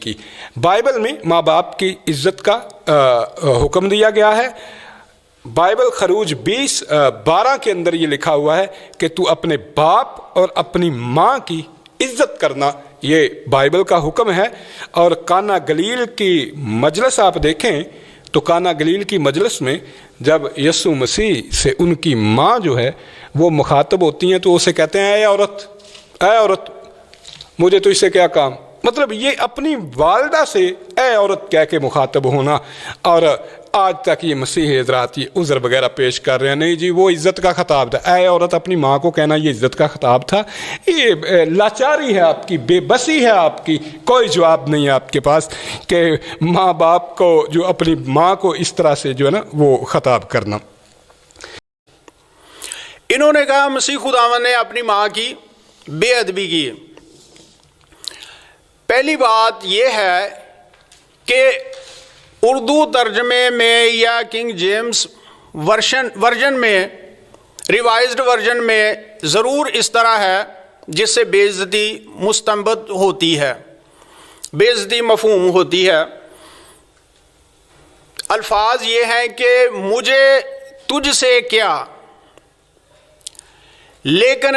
کی بائبل میں ماں باپ کی عزت کا حکم دیا گیا ہے۔ بائبل خروج 20:12 کے اندر یہ لکھا ہوا ہے کہ تو اپنے باپ اور اپنی ماں کی عزت کرنا، یہ بائبل کا حکم ہے۔ اور کانا گلیل کی مجلس آپ دیکھیں تو کانا گلیل کی مجلس میں جب یسوع مسیح سے ان کی ماں جو ہے وہ مخاطب ہوتی ہیں تو اسے کہتے ہیں اے عورت مجھے تو اس سے کیا کام، مطلب یہ اپنی والدہ سے اے عورت کہہ کے مخاطب ہونا۔ اور آج تک یہ مسیح حضرات یہ عذر وغیرہ پیش کر رہے ہیں، نہیں جی وہ عزت کا خطاب تھا، اے عورت اپنی ماں کو کہنا یہ عزت کا خطاب تھا۔ یہ لاچاری ہے آپ کی، بے بسی ہے آپ کی، کوئی جواب نہیں ہے آپ کے پاس کہ ماں باپ کو جو اپنی ماں کو اس طرح سے جو ہے نا وہ خطاب کرنا۔ انہوں نے کہا مسیح خداوند نے اپنی ماں کی بے ادبی کی۔ پہلی بات یہ ہے کہ اردو ترجمے میں یا کنگ جیمز ورژن میں، ریوائزڈ ورژن میں ضرور اس طرح ہے جس سے بے عزتی مستنبط ہوتی ہے، بے عزتی مفہوم ہوتی ہے۔ الفاظ یہ ہیں کہ مجھے تجھ سے کیا، لیکن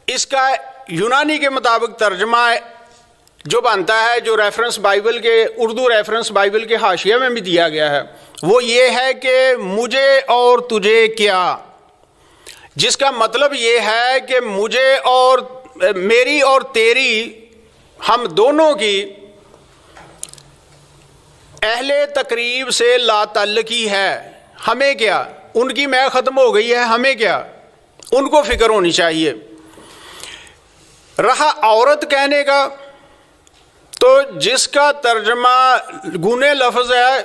اس کا یونانی کے مطابق ترجمہ جو بنتا ہے، جو ریفرنس بائبل کے اردو ریفرنس بائبل کے حاشیہ میں بھی دیا گیا ہے، وہ یہ ہے کہ مجھے اور تجھے کیا، جس کا مطلب یہ ہے کہ مجھے اور میری اور تیری، ہم دونوں کی اہل تقریب سے لا تعلقی ہے۔ ہمیں کیا، ان کی میں ختم ہو گئی ہے، ہمیں کیا، ان کو فکر ہونی چاہیے۔ رہا عورت کہنے کا، تو جس کا ترجمہ گونے لفظ ہے،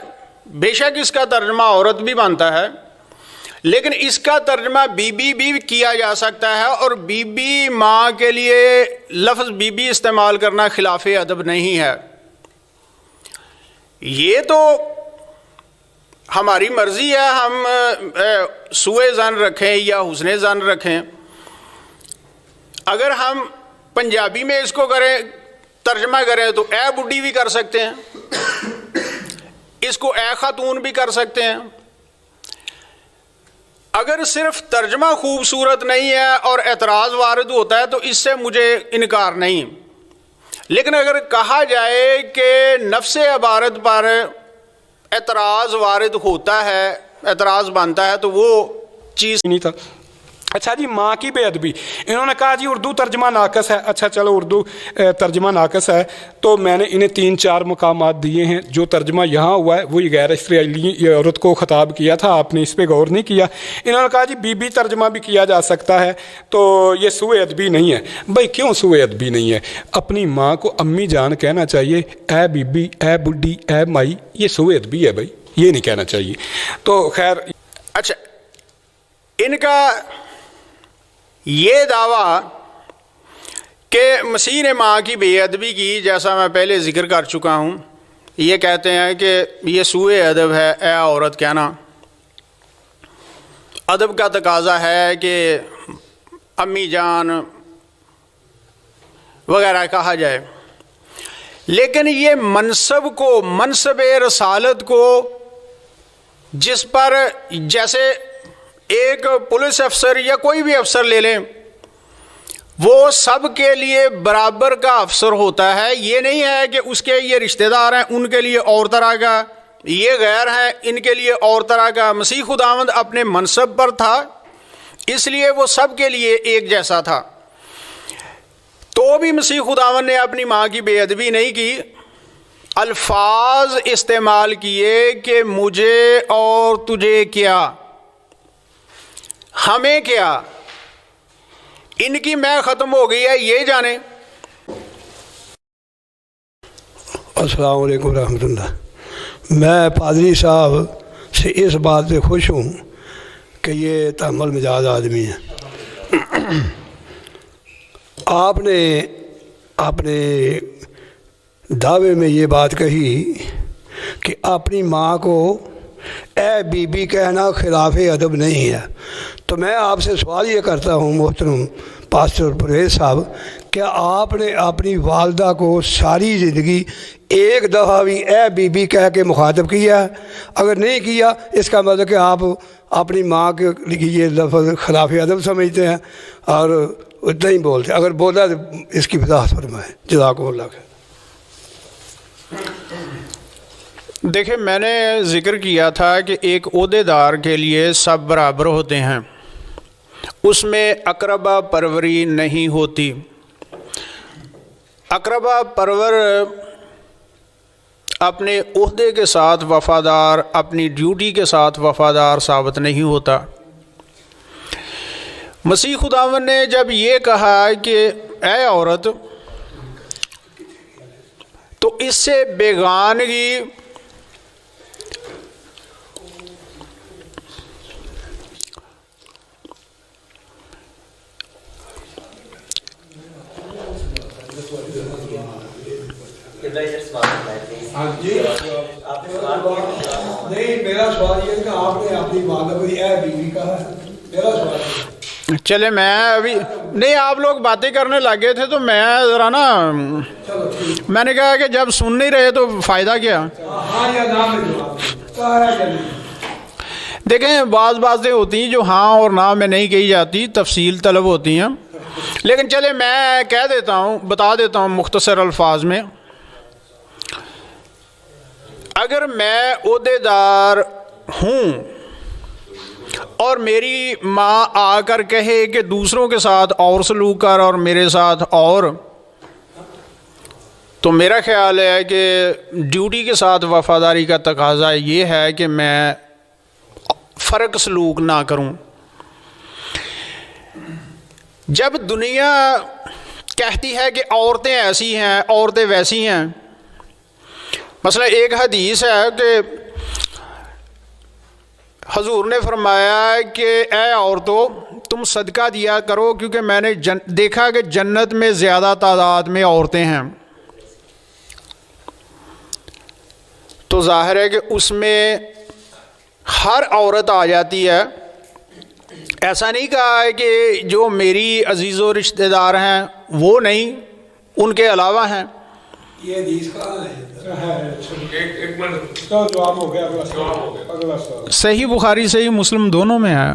بے شک اس کا ترجمہ عورت بھی بنتا ہے، لیکن اس کا ترجمہ بی بی بھی کیا جا سکتا ہے، اور بی بی ماں کے لیے لفظ بی بی استعمال کرنا خلاف ادب نہیں ہے۔ یہ تو ہماری مرضی ہے، ہم سوء ظن رکھیں یا حسن ظن رکھیں۔ اگر ہم پنجابی میں اس کو کریں، ترجمہ کریں، تو اے بڈھی بھی کر سکتے ہیں، اس کو اے خاتون بھی کر سکتے ہیں۔ اگر صرف ترجمہ خوبصورت نہیں ہے اور اعتراض وارد ہوتا ہے تو اس سے مجھے انکار نہیں، لیکن اگر کہا جائے کہ نفس عبارت پر اعتراض وارد ہوتا ہے، اعتراض بنتا ہے، تو وہ چیز نہیں تھا۔ اچھا جی، ماں کی بے ادبی، انہوں نے کہا جی اردو ترجمہ ناقص ہے۔ اچھا چلو اردو ترجمہ ناقص ہے تو میں نے انہیں 3-4 مقامات دیے ہیں، جو ترجمہ یہاں ہوا ہے وہی غیر اسرائیلی عورت کو خطاب کیا تھا، آپ نے اس پہ غور نہیں کیا۔ انہوں نے کہا جی بی بی ترجمہ بھی کیا جا سکتا ہے، تو یہ سوء ادبی نہیں ہے۔ بھائی کیوں سوء ادبی نہیں ہے؟ اپنی ماں کو امی جان کہنا چاہیے، اے بی بی، اے بڈھی، اے مائی، یہ سوء ادبی ہے بھائی، یہ نہیں کہنا چاہیے۔ تو خیر، اچھا ان کا یہ دعویٰ کہ مسیح نے ماں کی بے ادبی کی، جیسا میں پہلے ذکر کر چکا ہوں، یہ کہتے ہیں کہ یہ سوء ادب ہے اے عورت کہنا۔ ادب کا تقاضا ہے کہ امی جان وغیرہ کہا جائے، لیکن یہ منصب کو، منصب رسالت کو، جس پر جیسے ایک پولیس افسر یا کوئی بھی افسر لے لیں، وہ سب کے لیے برابر کا افسر ہوتا ہے۔ یہ نہیں ہے کہ اس کے یہ رشتہ دار ہیں ان کے لیے اور طرح کا، یہ غیر ہیں ان کے لیے اور طرح کا۔ مسیح خداوند اپنے منصب پر تھا، اس لیے وہ سب کے لیے ایک جیسا تھا۔ تو بھی مسیح خداوند نے اپنی ماں کی بے ادبی نہیں کی، الفاظ استعمال کیے کہ مجھے اور تجھے کیا، ہمیں کیا، ان کی میں ختم ہو گئی ہے، یہ جانیں۔ السلام علیکم ورحمۃ اللہ۔ میں پادری صاحب سے اس بات سے خوش ہوں کہ یہ تحمل مزاج آدمی ہے۔ آپ نے اپنے دعوے میں یہ بات کہی کہ اپنی ماں کو اے بی بی کہنا خلاف ادب نہیں ہے، تو میں آپ سے سوال یہ کرتا ہوں محترم پاسٹر پرویز صاحب، کیا آپ نے اپنی والدہ کو ساری زندگی ایک دفعہ بھی اے بی بی کہہ کے مخاطب کیا ہے؟ اگر نہیں کیا اس کا مطلب کہ آپ اپنی ماں کے لیے یہ لفظ خلاف ادب سمجھتے ہیں اور اتنا ہی بولتے ہیں. اگر بولا تو اس کی وضاحت فرمائیں. جزاکم اللہ خیر. دیکھیں میں نے ذکر کیا تھا کہ ایک عہدے دار کے لیے سب برابر ہوتے ہیں، اس میں اقربا پروری نہیں ہوتی. اقربا پرور اپنے عہدے کے ساتھ وفادار، اپنی ڈیوٹی کے ساتھ وفادار ثابت نہیں ہوتا. مسیح خداوند نے جب یہ کہا کہ اے عورت، تو اس سے بیگانگی نہیں، میرا سوال یہ ہے کہ آپ نے اپنی ماں کو اے بیوی کہا ہے. میرا سوال چلے میں ابھی نہیں، آپ لوگ باتیں کرنے لگے تھے تو میں ذرا نا میں نے کہا کہ جب سن نہیں رہے تو فائدہ کیا. ہاں یا نہ میں جواب کہا ہے یا نہیں؟ دیکھیں بعض باتیں ہوتی ہیں جو ہاں اور نہ میں نہیں کہی جاتی، تفصیل طلب ہوتی ہیں. لیکن چلے میں کہہ دیتا ہوں، بتا دیتا ہوں مختصر الفاظ میں. اگر میں عہدے دار ہوں اور میری ماں آ کر کہے کہ دوسروں کے ساتھ اور سلوک کر اور میرے ساتھ اور، تو میرا خیال ہے کہ ڈیوٹی کے ساتھ وفاداری کا تقاضا یہ ہے کہ میں فرق سلوک نہ کروں. جب دنیا کہتی ہے کہ عورتیں ایسی ہیں، عورتیں ویسی ہیں، مثلا ایک حدیث ہے کہ حضور نے فرمایا کہ اے عورتوں تم صدقہ دیا کرو کیونکہ میں نے دیکھا کہ جنت میں زیادہ تعداد میں عورتیں ہیں. تو ظاہر ہے کہ اس میں ہر عورت آ جاتی ہے. ایسا نہیں کہا ہے کہ جو میری عزیز و رشتہ دار ہیں وہ نہیں، ان کے علاوہ ہیں. یہ حدیث کہاں ہے؟ ایک منٹ جواب ہو گیا. صحیح بخاری صحیح مسلم دونوں میں آیا.